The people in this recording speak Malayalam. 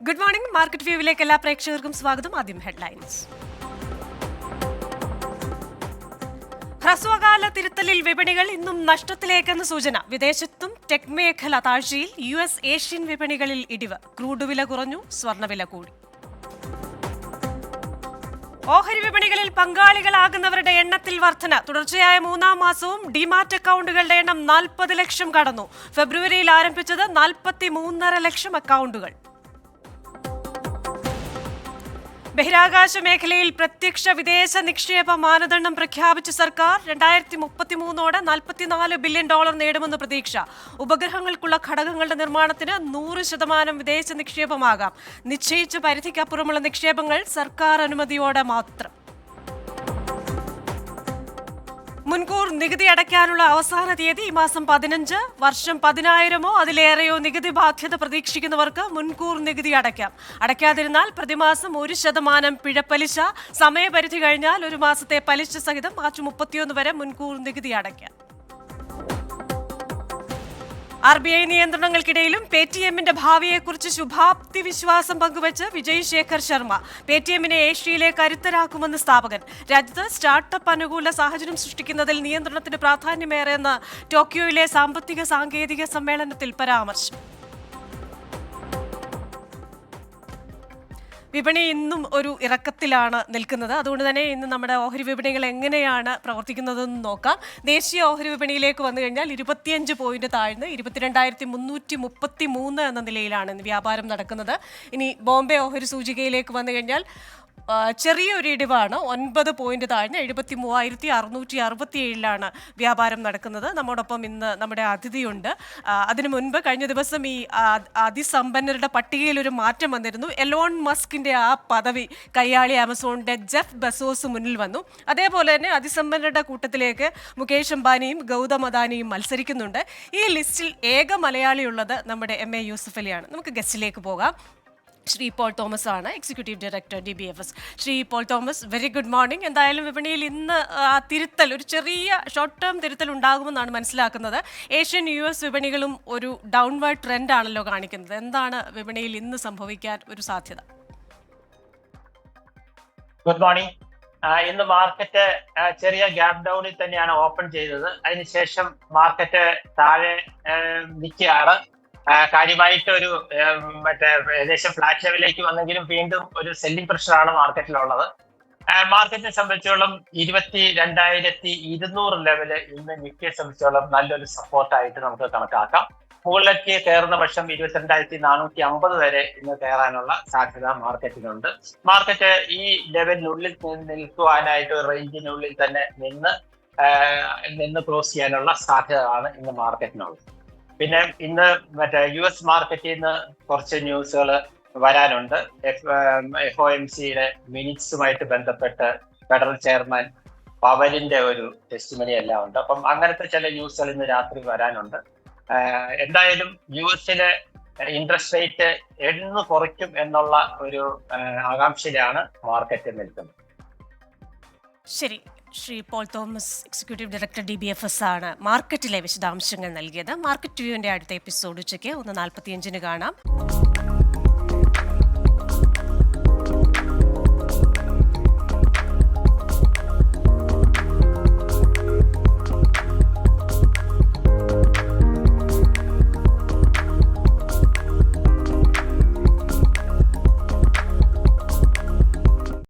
Good morning. മാർക്കറ്റ് വ്യൂവിലേക്ക് എല്ലാ പ്രേക്ഷകർക്കും സ്വാഗതം. ആദ്യം ഹെഡ്ലൈൻസ്. ഹ്രസ്വകാല തിരുത്തലിൽ വിപണികൾ ഇന്നും നഷ്ടത്തിലേക്കെന്ന് സൂചന. വിദേശത്തും ടെക് മേഖല താഴ്ചയിൽ. US ഏഷ്യൻ വിപണികളിൽ ഇടിവ്. ക്രൂഡ് വില കുറഞ്ഞു, സ്വർണ്ണവില കൂടി. ഓഹരി വിപണികളിൽ പങ്കാളികളാകുന്നവരുടെ എണ്ണത്തിൽ വർധന. തുടർച്ചയായ മൂന്നാം മാസവും ഡിമാറ്റ് അക്കൗണ്ടുകളുടെ എണ്ണം 40 ലക്ഷം കടന്നു. ഫെബ്രുവരിയിൽ ആരംഭിച്ചത് 43.5 ലക്ഷം അക്കൗണ്ടുകൾ. ബഹിരാകാശ മേഖലയിൽ പ്രത്യക്ഷ വിദേശ നിക്ഷേപ മാനദണ്ഡം പ്രഖ്യാപിച്ച സർക്കാർ 2033 $44 ബില്യൺ നേടുമെന്ന് പ്രതീക്ഷ. ഉപഗ്രഹങ്ങൾക്കുള്ള ഘടകങ്ങളുടെ നിർമ്മാണത്തിന് 100% വിദേശ നിക്ഷേപമാകാം. നിശ്ചയിച്ച പരിധിക്കപ്പുറമുള്ള നിക്ഷേപങ്ങൾ സർക്കാർ അനുമതിയോടെ മാത്രം. മുൻകൂർ നികുതി അടയ്ക്കാനുള്ള അവസാന തീയതി ഈ മാസം 15. വർഷം 10,000 അതിലേറെയോ നികുതി ബാധ്യത പ്രതീക്ഷിക്കുന്നവർക്ക് മുൻകൂർ നികുതി അടയ്ക്കാം. അടയ്ക്കാതിരുന്നാൽ പ്രതിമാസം 1% പിഴപ്പലിശ. സമയപരിധി കഴിഞ്ഞാൽ ഒരു മാസത്തെ പലിശ സഹിതം മാർച്ച് 31 വരെ മുൻകൂർ നികുതി അടയ്ക്കാം. RBI നിയന്ത്രണങ്ങൾക്കിടയിലും പേടിഎമ്മിന്റെ ഭാവിയെക്കുറിച്ച് ശുഭാപ്തി വിശ്വാസം പങ്കുവച്ച് വിജയ് ശേഖർ ശർമ്മ. പേടിഎമ്മിനെ ഏഷ്യയിലെ കരുത്തരാക്കുമെന്ന് സ്ഥാപകൻ. രാജ്യത്ത് സ്റ്റാർട്ടപ്പ് അനുകൂല സാഹചര്യം സൃഷ്ടിക്കുന്നതിൽ നിയന്ത്രണത്തിന് പ്രാധാന്യമേറെയെന്ന് ടോക്കിയോയിലെ സാമ്പത്തിക സാങ്കേതിക സമ്മേളനത്തിൽ പരാമർശം. വിപണി ഇന്നും ഒരു ഇറക്കത്തിലാണ് നിൽക്കുന്നത്. അതുകൊണ്ട് തന്നെ ഇന്ന് നമ്മുടെ ഓഹരി വിപണികൾ എങ്ങനെയാണ് പ്രവർത്തിക്കുന്നതെന്ന് നോക്കാം. ദേശീയ ഓഹരി വിപണിയിലേക്ക് വന്നു കഴിഞ്ഞാൽ 25 പോയിന്റ് താഴ്ന്ന് 22,333 എന്ന നിലയിലാണ് ഇന്ന് വ്യാപാരം നടക്കുന്നത്. ഇനി ബോംബെ ഓഹരി സൂചികയിലേക്ക് വന്നു കഴിഞ്ഞാൽ ചെറിയൊരു ഇടിവാണ്. 9 പോയിന്റ് താഴ്ന്ന് 73,667 വ്യാപാരം നടക്കുന്നത്. നമ്മോടൊപ്പം ഇന്ന് നമ്മുടെ അതിഥിയുണ്ട്. അതിനു മുൻപ് കഴിഞ്ഞ ദിവസം ഈ അതിസമ്പന്നരുടെ പട്ടികയിൽ ഒരു മാറ്റം വന്നിരുന്നു. എലോൺ മസ്കിന്റെ ആ പദവി കയ്യാളി ആമസോണിന്റെ ജെഫ് ബെസോസ് മുന്നിൽ വന്നു. അതേപോലെ തന്നെ അതിസമ്പന്നരുടെ കൂട്ടത്തിലേക്ക് മുകേഷ് അംബാനിയും ഗൗതം അദാനിയും മത്സരിക്കുന്നുണ്ട്. ഈ ലിസ്റ്റിൽ ഏക മലയാളിയുള്ളത് നമ്മുടെ MA യൂസഫ് അലിയാണ്. നമുക്ക് ഗസ്റ്റിലേക്ക് പോകാം. ശ്രീ പോൾ തോമസ് ആണ്, executive director DBFS. Shri Paul Thomas, very good morning. എന്തായാലും വിപണിയിൽ ഇന്ന് തിരുത്തൽ, ഒരു ചെറിയ ഷോർട്ട് ടേം തിരുത്തൽ ഉണ്ടാകുമെന്നാണ് മനസ്സിലാക്കുന്നത്. ഏഷ്യൻ US വിപണികളും ഒരു ഡൗൺവേർഡ് ട്രെൻഡ് ആണല്ലോ കാണിക്കുന്നത്. എന്താണ് വിപണിയിൽ ഇന്ന് സംഭവിക്കാൻ ഒരു സാധ്യത? Good morning. ഇന്ന് മാർക്കറ്റ് ചെറിയ ഗ്യാപ് ഡൗണിൽ തന്നെയാണ് ഓപ്പൺ ചെയ്തത്. അതിനുശേഷം മാർക്കറ്റ് താഴെ നിൽക്കുകയാണ്. കാര്യമായിട്ട് ഒരു ഏകദേശം ഫ്ലാറ്റ് ലെവലിലേക്ക് വന്നെങ്കിലും വീണ്ടും ഒരു സെല്ലിംഗ് പ്രഷറാണ് മാർക്കറ്റിലുള്ളത്. മാർക്കറ്റിനെ സംബന്ധിച്ചോളം 22,200 ലെവല് ഇന്ന് നിഫ്റ്റിയെ സംബന്ധിച്ചോളം നല്ലൊരു സപ്പോർട്ടായിട്ട് നമുക്ക് കണക്കാക്കാം. മുകളിലേക്ക് കയറുന്ന പക്ഷം 22,450 വരെ ഇന്ന് കയറാനുള്ള സാധ്യത മാർക്കറ്റിനുണ്ട്. മാർക്കറ്റ് ഈ ലെവലിനുള്ളിൽ നിൽക്കുവാനായിട്ട് റേഞ്ചിനുള്ളിൽ തന്നെ നിന്ന് ക്ലോസ് ചെയ്യാനുള്ള സാധ്യതയാണ് ഇന്ന് മാർക്കറ്റിനുള്ളത്. പിന്നെ ഇന്ന് US മാർക്കറ്റിൽ നിന്ന് കുറച്ച് ന്യൂസുകൾ വരാനുണ്ട്. FOMCയുടെ മിനിറ്റ്സുമായിട്ട് ബന്ധപ്പെട്ട് ഫെഡറൽ ചെയർമാൻ പവലിന്റെ ഒരു ടെസ്റ്റിമണി എല്ലാം ഉണ്ട്. അപ്പം അങ്ങനത്തെ ചില ന്യൂസുകൾ ഇന്ന് രാത്രി വരാനുണ്ട്. എന്തായാലും US-ലെ ഇൻട്രസ്റ്റ് റേറ്റ് എന്ന് കുറയ്ക്കും എന്നുള്ള ഒരു ആകാംക്ഷയിലാണ് മാർക്കറ്റ് നിൽക്കുന്നത്. ശരി, Shri Paul Thomas, executive director DBFS ആണ് മാർക്കറ്റിലെ വിശദാംശങ്ങൾ നൽകിയത്. മാർക്കറ്റ് വ്യൂവിന്റെ അടുത്ത എപ്പിസോഡ് ഉച്ചയ്ക്ക് 1:45 കാണാം.